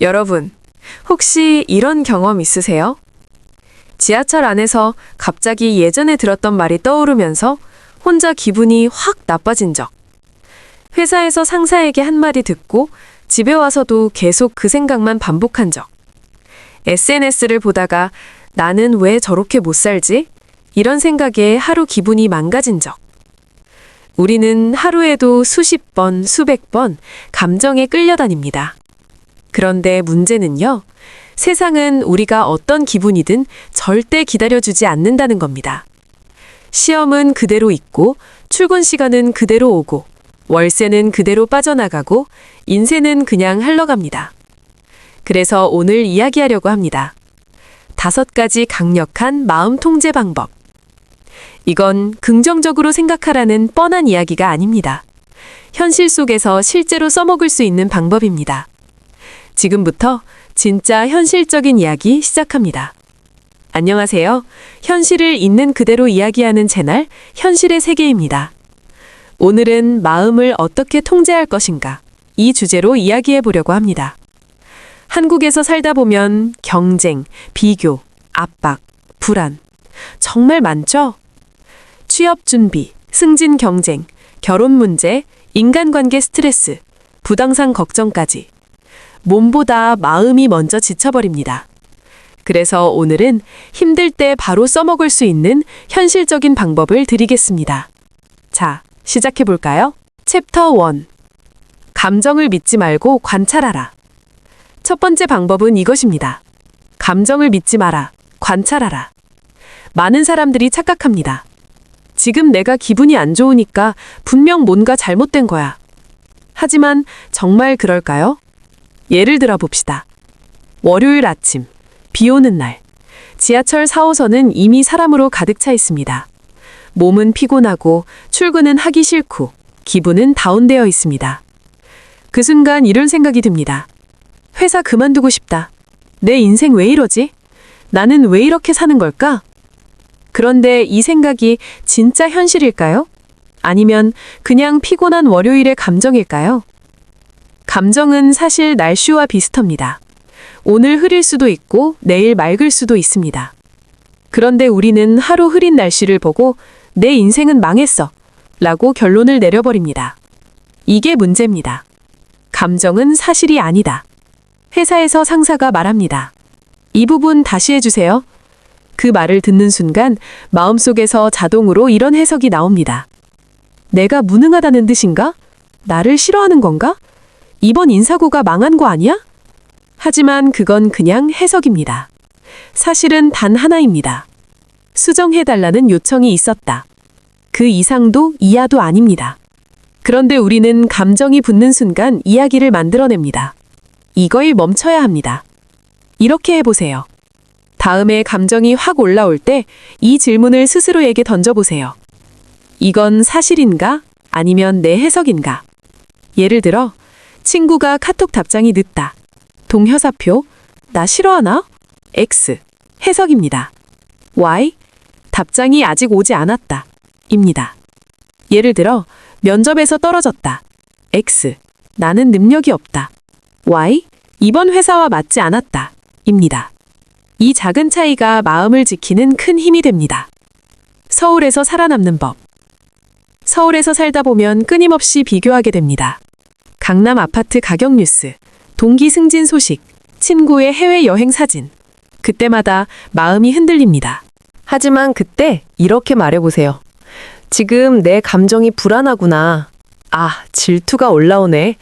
여러분, 혹시 이런 경험 있으세요? 지하철 안에서 갑자기 예전에 들었던 말이 떠오르면서 혼자 기분이 확 나빠진 적. 회사에서 상사에게 한 마디 듣고 집에 와서도 계속 그 생각만 반복한 적. SNS를 보다가 나는 왜 저렇게 못 살지? 이런 생각에 하루 기분이 망가진 적. 우리는 하루에도 수십 번, 수백 번 감정에 끌려다닙니다. 그런데 문제는요, 세상은 우리가 어떤 기분이든 절대 기다려주지 않는다는 겁니다. 시험은 그대로 있고, 출근 시간은 그대로 오고, 월세는 그대로 빠져나가고, 인생은 그냥 흘러갑니다. 그래서 오늘 이야기하려고 합니다. 5가지 강력한 마음 통제 방법. 이건 긍정적으로 생각하라는 뻔한 이야기가 아닙니다. 현실 속에서 실제로 써먹을 수 있는 방법입니다. 지금부터 진짜 현실적인 이야기 시작합니다. 안녕하세요. 현실을 있는 그대로 이야기하는 채널 현실의 세계입니다. 오늘은 마음을 어떻게 통제할 것인가, 이 주제로 이야기해 보려고 합니다. 한국에서 살다 보면 경쟁, 비교, 압박, 불안 정말 많죠? 취업 준비, 승진 경쟁, 결혼 문제, 인간관계 스트레스, 부당상 걱정까지. 몸보다 마음이 먼저 지쳐버립니다. 그래서 오늘은 힘들 때 바로 써먹을 수 있는 현실적인 방법을 드리겠습니다. 자, 시작해볼까요? 챕터 1. 감정을 믿지 말고 관찰하라. 첫 번째 방법은 이것입니다. 감정을 믿지 마라. 관찰하라. 많은 사람들이 착각합니다. 지금 내가 기분이 안 좋으니까 분명 뭔가 잘못된 거야. 하지만 정말 그럴까요? 예를 들어 봅시다. 월요일 아침, 비 오는 날. 지하철 4호선은 이미 사람으로 가득 차 있습니다. 몸은 피곤하고 출근은 하기 싫고 기분은 다운되어 있습니다. 그 순간 이런 생각이 듭니다. 회사 그만두고 싶다. 내 인생 왜 이러지? 나는 왜 이렇게 사는 걸까? 그런데 이 생각이 진짜 현실일까요? 아니면 그냥 피곤한 월요일의 감정일까요? 감정은 사실 날씨와 비슷합니다. 오늘 흐릴 수도 있고 내일 맑을 수도 있습니다. 그런데 우리는 하루 흐린 날씨를 보고 내 인생은 망했어 라고 결론을 내려버립니다. 이게 문제입니다. 감정은 사실이 아니다. 회사에서 상사가 말합니다. 이 부분 다시 해주세요. 그 말을 듣는 순간 마음속에서 자동으로 이런 해석이 나옵니다. 내가 무능하다는 뜻인가? 나를 싫어하는 건가? 이번 인사고가 망한 거 아니야? 하지만 그건 그냥 해석입니다. 사실은 단 하나입니다. 수정해달라는 요청이 있었다. 그 이상도 이하도 아닙니다. 그런데 우리는 감정이 붙는 순간 이야기를 만들어냅니다. 이걸 멈춰야 합니다. 이렇게 해보세요. 다음에 감정이 확 올라올 때 이 질문을 스스로에게 던져보세요. 이건 사실인가? 아니면 내 해석인가? 예를 들어, 친구가 카톡 답장이 늦다. 동혀사표, 나 싫어하나? X, 해석입니다. Y, 답장이 아직 오지 않았다. 입니다. 예를 들어, 면접에서 떨어졌다. X, 나는 능력이 없다. Y, 이번 회사와 맞지 않았다. 입니다. 이 작은 차이가 마음을 지키는 큰 힘이 됩니다. 서울에서 살아남는 법. 서울에서 살다 보면 끊임없이 비교하게 됩니다. 강남 아파트 가격 뉴스, 동기 승진 소식, 친구의 해외여행 사진. 그때마다 마음이 흔들립니다. 하지만 그때 이렇게 말해보세요. 지금 내 감정이 불안하구나. 아, 질투가 올라오네.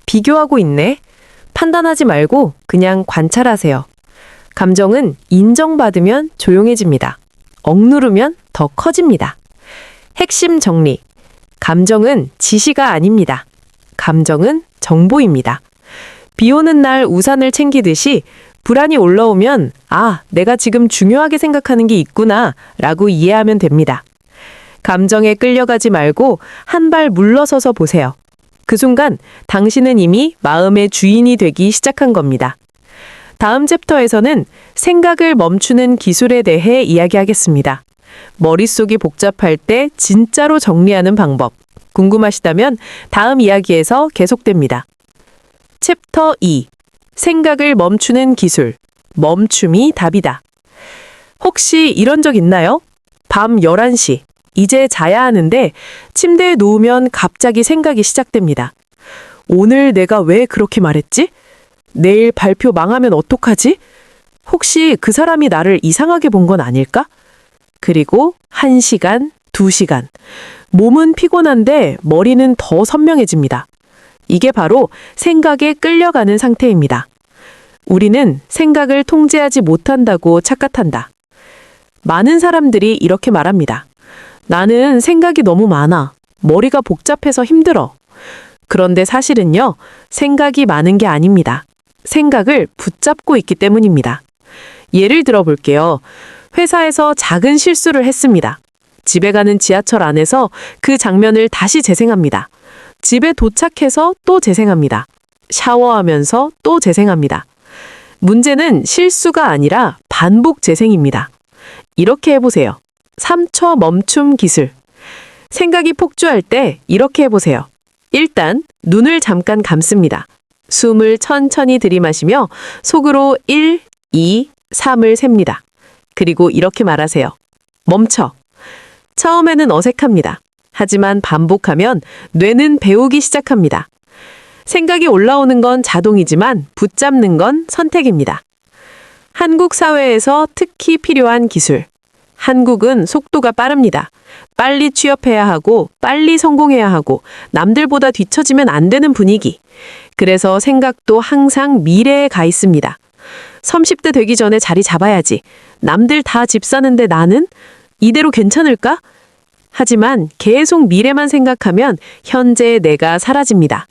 비교하고 있네. 판단하지 말고 그냥 관찰하세요. 감정은 인정받으면 조용해집니다. 억누르면 더 커집니다. 핵심 정리. 감정은 지시가 아닙니다. 감정은 정보입니다. 비 오는 날 우산을 챙기듯이 불안이 올라오면 아, 내가 지금 중요하게 생각하는 게 있구나 라고 이해하면 됩니다. 감정에 끌려가지 말고 한 발 물러서서 보세요. 그 순간 당신은 이미 마음의 주인이 되기 시작한 겁니다. 다음 챕터에서는 생각을 멈추는 기술에 대해 이야기하겠습니다. 머릿속이 복잡할 때 진짜로 정리하는 방법. 궁금하시다면 다음 이야기에서 계속됩니다. 챕터 2. 생각을 멈추는 기술. 멈춤이 답이다. 혹시 이런 적 있나요? 밤 11시. 이제 자야 하는데 침대에 누우면 갑자기 생각이 시작됩니다. 오늘 내가 왜 그렇게 말했지? 내일 발표 망하면 어떡하지? 혹시 그 사람이 나를 이상하게 본 건 아닐까? 그리고 1시간, 2시간. 몸은 피곤한데 머리는 더 선명해집니다. 이게 바로 생각에 끌려가는 상태입니다. 우리는 생각을 통제하지 못한다고 착각한다. 많은 사람들이 이렇게 말합니다. 나는 생각이 너무 많아. 머리가 복잡해서 힘들어. 그런데 사실은요, 생각이 많은 게 아닙니다. 생각을 붙잡고 있기 때문입니다. 예를 들어 볼게요. 회사에서 작은 실수를 했습니다. 집에 가는 지하철 안에서 그 장면을 다시 재생합니다. 집에 도착해서 또 재생합니다. 샤워하면서 또 재생합니다. 문제는 실수가 아니라 반복 재생입니다. 이렇게 해보세요. 3초 멈춤 기술. 생각이 폭주할 때 이렇게 해보세요. 일단 눈을 잠깐 감습니다. 숨을 천천히 들이마시며 속으로 1, 2, 3을 셉니다. 그리고 이렇게 말하세요. 멈춰. 처음에는 어색합니다. 하지만 반복하면 뇌는 배우기 시작합니다. 생각이 올라오는 건 자동이지만 붙잡는 건 선택입니다. 한국 사회에서 특히 필요한 기술. 한국은 속도가 빠릅니다. 빨리 취업해야 하고 빨리 성공해야 하고 남들보다 뒤처지면 안 되는 분위기. 그래서 생각도 항상 미래에 가 있습니다. 30대 되기 전에 자리 잡아야지. 남들 다 집 사는데 나는? 이대로 괜찮을까? 하지만 계속 미래만 생각하면 현재의 내가 사라집니다.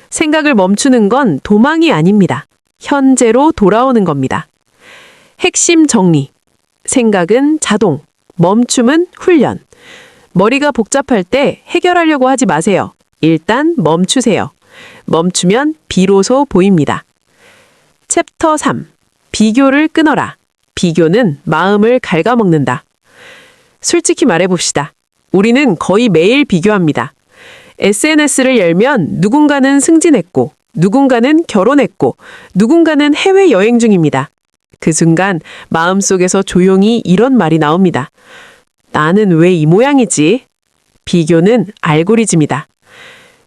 생각을 멈추는 건 도망이 아닙니다. 현재로 돌아오는 겁니다. 핵심 정리. 생각은 자동, 멈춤은 훈련. 머리가 복잡할 때 해결하려고 하지 마세요. 일단 멈추세요. 멈추면 비로소 보입니다. 챕터 3. 비교를 끊어라. 비교는 마음을 갉아먹는다. 솔직히 말해봅시다. 우리는 거의 매일 비교합니다. SNS를 열면 누군가는 승진했고, 누군가는 결혼했고, 누군가는 해외여행 중입니다. 그 순간 마음속에서 조용히 이런 말이 나옵니다. 나는 왜 이 모양이지? 비교는 알고리즘이다.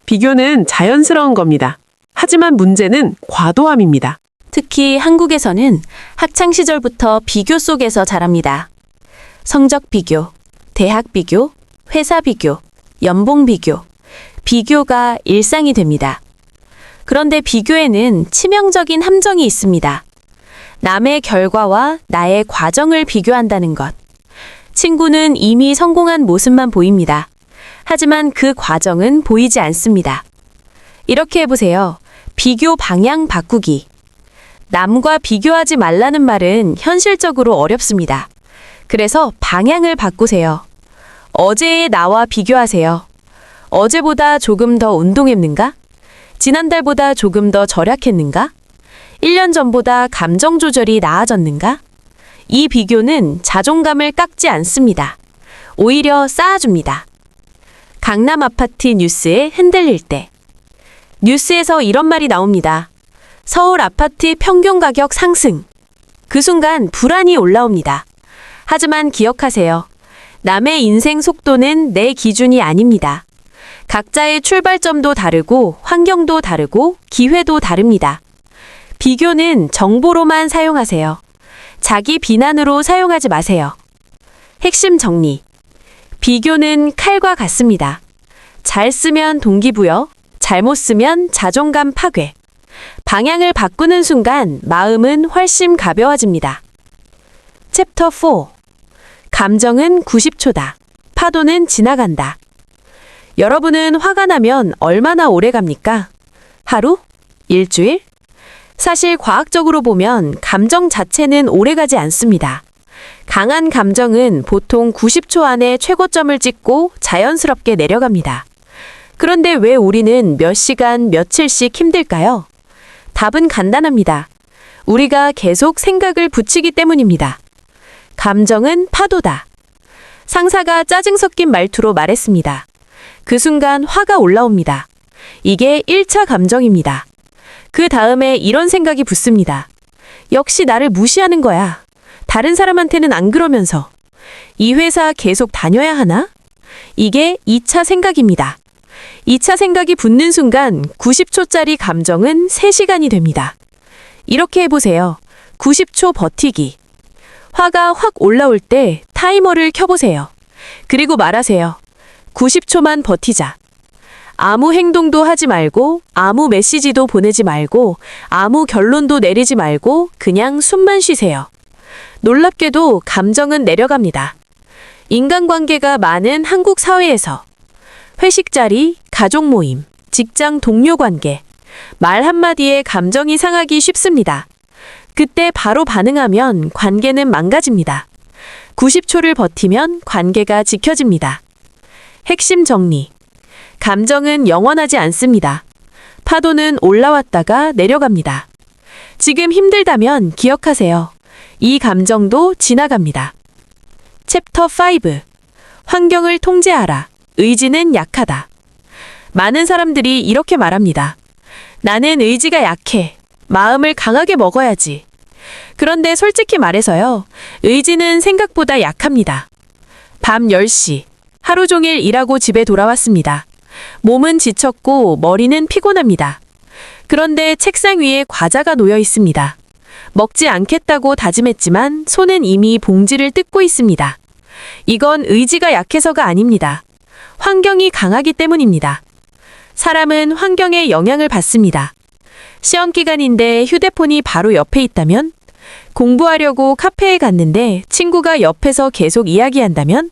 비교는 자연스러운 겁니다. 하지만 문제는 과도함입니다. 특히 한국에서는 학창 시절부터 비교 속에서 자랍니다. 성적 비교, 대학 비교, 회사 비교, 연봉 비교, 비교가 일상이 됩니다. 그런데 비교에는 치명적인 함정이 있습니다. 남의 결과와 나의 과정을 비교한다는 것. 친구는 이미 성공한 모습만 보입니다. 하지만 그 과정은 보이지 않습니다. 이렇게 해보세요. 비교 방향 바꾸기. 남과 비교하지 말라는 말은 현실적으로 어렵습니다. 그래서 방향을 바꾸세요. 어제의 나와 비교하세요. 어제보다 조금 더 운동했는가? 지난달보다 조금 더 절약했는가? 1년 전보다 감정 조절이 나아졌는가? 이 비교는 자존감을 깎지 않습니다. 오히려 쌓아줍니다. 강남 아파트 뉴스에 흔들릴 때. 뉴스에서 이런 말이 나옵니다. 서울 아파트 평균 가격 상승. 그 순간 불안이 올라옵니다. 하지만 기억하세요. 남의 인생 속도는 내 기준이 아닙니다. 각자의 출발점도 다르고 환경도 다르고 기회도 다릅니다. 비교는 정보로만 사용하세요. 자기 비난으로 사용하지 마세요. 핵심 정리. 비교는 칼과 같습니다. 잘 쓰면 동기부여, 잘못 쓰면 자존감 파괴. 방향을 바꾸는 순간 마음은 훨씬 가벼워집니다. 챕터 4. 감정은 90초다. 파도는 지나간다. 여러분은 화가 나면 얼마나 오래 갑니까? 하루? 일주일? 사실 과학적으로 보면 감정 자체는 오래가지 않습니다. 강한 감정은 보통 90초 안에 최고점을 찍고 자연스럽게 내려갑니다. 그런데 왜 우리는 몇 시간, 며칠씩 힘들까요? 답은 간단합니다. 우리가 계속 생각을 붙이기 때문입니다. 감정은 파도다. 상사가 짜증 섞인 말투로 말했습니다. 그 순간 화가 올라옵니다. 이게 1차 감정입니다. 그 다음에 이런 생각이 붙습니다. 역시 나를 무시하는 거야. 다른 사람한테는 안 그러면서. 이 회사 계속 다녀야 하나? 이게 2차 생각입니다. 2차 생각이 붙는 순간 90초짜리 감정은 3시간이 됩니다. 이렇게 해보세요. 90초 버티기. 화가 확 올라올 때 타이머를 켜보세요. 그리고 말하세요. 90초만 버티자. 아무 행동도 하지 말고, 아무 메시지도 보내지 말고, 아무 결론도 내리지 말고, 그냥 숨만 쉬세요. 놀랍게도 감정은 내려갑니다. 인간관계가 많은 한국 사회에서 회식 자리, 가족 모임, 직장 동료 관계, 말 한마디에 감정이 상하기 쉽습니다. 그때 바로 반응하면 관계는 망가집니다. 90초를 버티면 관계가 지켜집니다. 핵심 정리. 감정은 영원하지 않습니다. 파도는 올라왔다가 내려갑니다. 지금 힘들다면 기억하세요. 이 감정도 지나갑니다. 챕터 5. 환경을 통제하라. 의지는 약하다. 많은 사람들이 이렇게 말합니다. 나는 의지가 약해. 마음을 강하게 먹어야지. 그런데 솔직히 말해서요. 의지는 생각보다 약합니다. 밤 10시. 하루 종일 일하고 집에 돌아왔습니다. 몸은 지쳤고 머리는 피곤합니다. 그런데 책상 위에 과자가 놓여 있습니다. 먹지 않겠다고 다짐했지만 손은 이미 봉지를 뜯고 있습니다. 이건 의지가 약해서가 아닙니다. 환경이 강하기 때문입니다. 사람은 환경에 영향을 받습니다. 시험 기간인데 휴대폰이 바로 옆에 있다면? 공부하려고 카페에 갔는데 친구가 옆에서 계속 이야기한다면?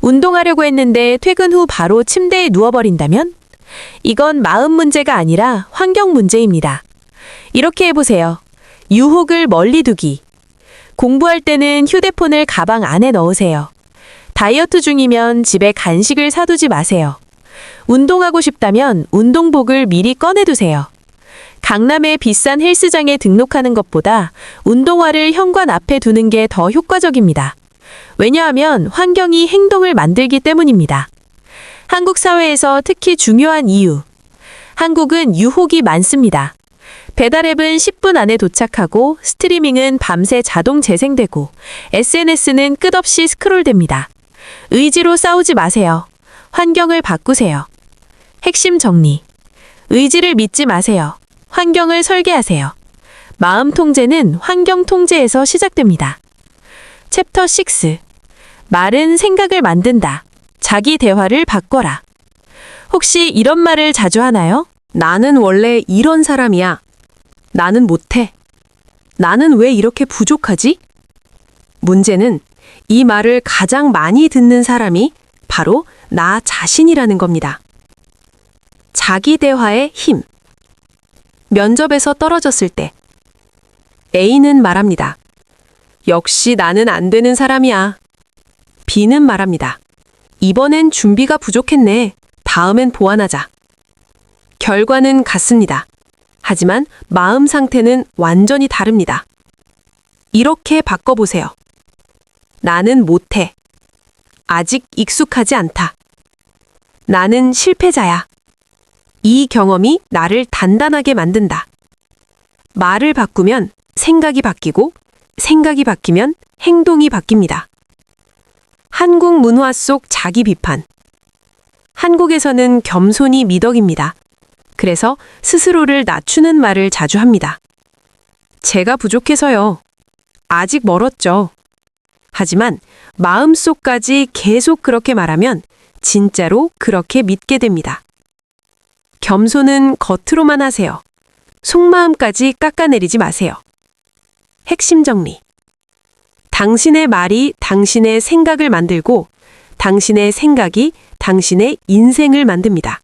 운동하려고 했는데 퇴근 후 바로 침대에 누워버린다면? 이건 마음 문제가 아니라 환경 문제입니다. 이렇게 해보세요. 유혹을 멀리 두기. 공부할 때는 휴대폰을 가방 안에 넣으세요. 다이어트 중이면 집에 간식을 사두지 마세요. 운동하고 싶다면 운동복을 미리 꺼내두세요. 강남의 비싼 헬스장에 등록하는 것보다 운동화를 현관 앞에 두는 게 더 효과적입니다. 왜냐하면 환경이 행동을 만들기 때문입니다. 한국 사회에서 특히 중요한 이유. 한국은 유혹이 많습니다. 배달앱은 10분 안에 도착하고 스트리밍은 밤새 자동 재생되고 SNS는 끝없이 스크롤됩니다. 의지로 싸우지 마세요. 환경을 바꾸세요. 핵심 정리. 의지를 믿지 마세요. 환경을 설계하세요. 마음 통제는 환경 통제에서 시작됩니다. 챕터 6. 말은 생각을 만든다. 자기 대화를 바꿔라. 혹시 이런 말을 자주 하나요? 나는 원래 이런 사람이야. 나는 못해. 나는 왜 이렇게 부족하지? 문제는 이 말을 가장 많이 듣는 사람이 바로 나 자신이라는 겁니다. 자기 대화의 힘. 면접에서 떨어졌을 때 A는 말합니다. 역시 나는 안 되는 사람이야. B는 말합니다. 이번엔 준비가 부족했네. 다음엔 보완하자. 결과는 같습니다. 하지만 마음 상태는 완전히 다릅니다. 이렇게 바꿔보세요. 나는 못해. 아직 익숙하지 않다. 나는 실패자야. 이 경험이 나를 단단하게 만든다. 말을 바꾸면 생각이 바뀌고 생각이 바뀌면 행동이 바뀝니다. 한국 문화 속 자기 비판. 한국에서는 겸손이 미덕입니다. 그래서 스스로를 낮추는 말을 자주 합니다. 제가 부족해서요. 아직 멀었죠. 하지만 마음속까지 계속 그렇게 말하면 진짜로 그렇게 믿게 됩니다. 겸손은 겉으로만 하세요. 속마음까지 깎아내리지 마세요. 핵심 정리. 당신의 말이 당신의 생각을 만들고 당신의 생각이 당신의 인생을 만듭니다.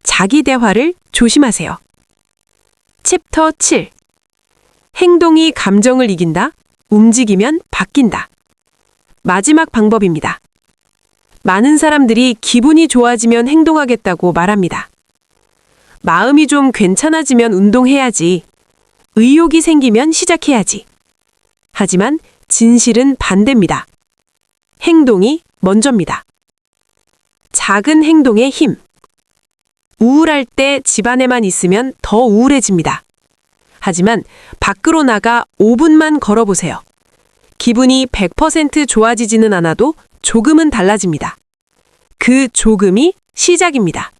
자기 대화를 조심하세요. 챕터 7. 행동이 감정을 이긴다. 움직이면 바뀐다. 마지막 방법입니다. 많은 사람들이 기분이 좋아지면 행동하겠다고 말합니다. 마음이 좀 괜찮아지면 운동해야지. 의욕이 생기면 시작해야지. 하지만 진실은 반대입니다. 행동이 먼저입니다. 작은 행동의 힘. 우울할 때 집안에만 있으면 더 우울해집니다. 하지만 밖으로 나가 5분만 걸어보세요. 기분이 100% 좋아지지는 않아도 조금은 달라집니다. 그 조금이 시작입니다.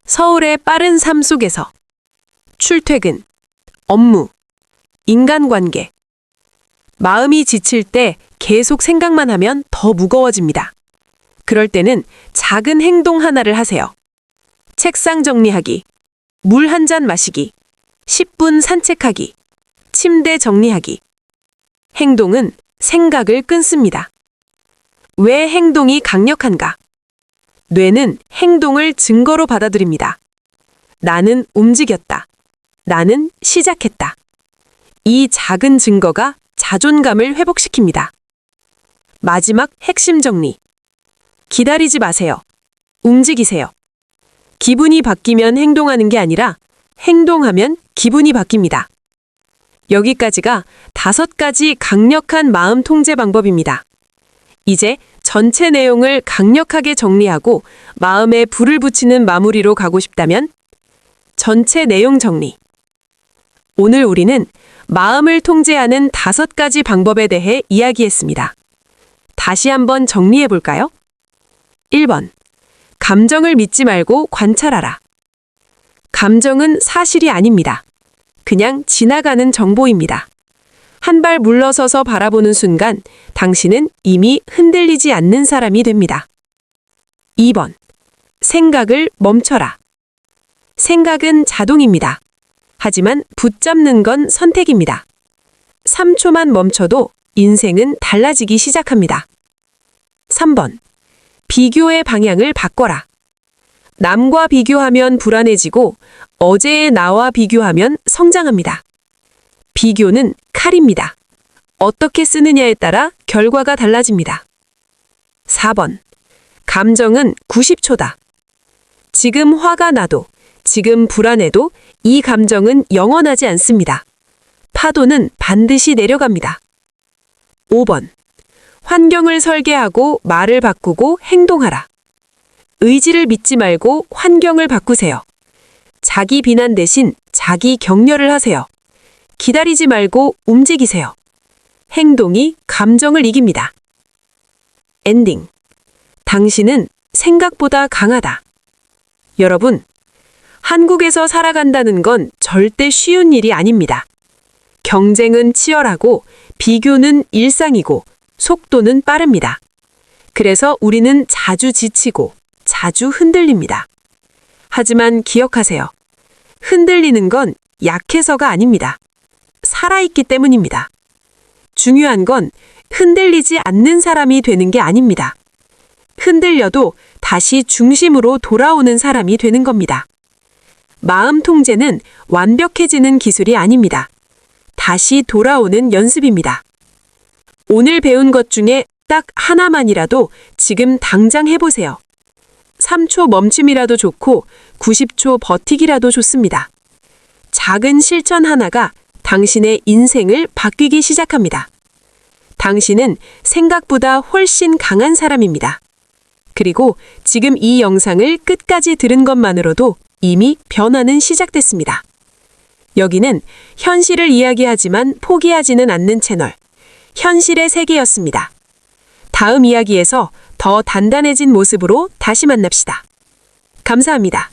서울의 빠른 삶 속에서 출퇴근, 업무, 인간관계. 마음이 지칠 때 계속 생각만 하면 더 무거워집니다. 그럴 때는 작은 행동 하나를 하세요. 책상 정리하기, 물 한 잔 마시기, 10분 산책하기, 침대 정리하기. 행동은 생각을 끊습니다. 왜 행동이 강력한가? 뇌는 행동을 증거로 받아들입니다. 나는 움직였다. 나는 시작했다. 이 작은 증거가 자존감을 회복시킵니다. 마지막 핵심 정리. 기다리지 마세요. 움직이세요. 기분이 바뀌면 행동하는 게 아니라 행동하면 기분이 바뀝니다. 여기까지가 5가지 강력한 마음 통제 방법입니다. 이제 전체 내용을 강력하게 정리하고 마음에 불을 붙이는 마무리로 가고 싶다면 전체 내용 정리. 오늘 우리는 마음을 통제하는 5가지 방법에 대해 이야기했습니다. 다시 한번 정리해 볼까요? 1번. 감정을 믿지 말고 관찰하라. 감정은 사실이 아닙니다. 그냥 지나가는 정보입니다. 한 발 물러서서 바라보는 순간 당신은 이미 흔들리지 않는 사람이 됩니다. 2번. 생각을 멈춰라. 생각은 자동입니다. 하지만 붙잡는 건 선택입니다. 3초만 멈춰도 인생은 달라지기 시작합니다. 3번. 비교의 방향을 바꿔라. 남과 비교하면 불안해지고 어제의 나와 비교하면 성장합니다. 비교는 칼입니다. 어떻게 쓰느냐에 따라 결과가 달라집니다. 4번. 감정은 90초다. 지금 화가 나도, 지금 불안해도 이 감정은 영원하지 않습니다. 파도는 반드시 내려갑니다. 5번. 환경을 설계하고 말을 바꾸고 행동하라. 의지를 믿지 말고 환경을 바꾸세요. 자기 비난 대신 자기 격려를 하세요. 기다리지 말고 움직이세요. 행동이 감정을 이깁니다. 엔딩. 당신은 생각보다 강하다. 여러분, 한국에서 살아간다는 건 절대 쉬운 일이 아닙니다. 경쟁은 치열하고 비교는 일상이고 속도는 빠릅니다. 그래서 우리는 자주 지치고 자주 흔들립니다. 하지만 기억하세요. 흔들리는 건 약해서가 아닙니다. 살아있기 때문입니다. 중요한 건 흔들리지 않는 사람이 되는 게 아닙니다. 흔들려도 다시 중심으로 돌아오는 사람이 되는 겁니다. 마음 통제는 완벽해지는 기술이 아닙니다. 다시 돌아오는 연습입니다. 오늘 배운 것 중에 딱 하나만이라도 지금 당장 해보세요. 3초 멈춤이라도 좋고 90초 버티기라도 좋습니다. 작은 실천 하나가 당신의 인생을 바뀌기 시작합니다. 당신은 생각보다 훨씬 강한 사람입니다. 그리고 지금 이 영상을 끝까지 들은 것만으로도 이미 변화는 시작됐습니다. 여기는 현실을 이야기하지만 포기하지는 않는 채널, 현실의 세계였습니다. 다음 이야기에서 더 단단해진 모습으로 다시 만납시다. 감사합니다.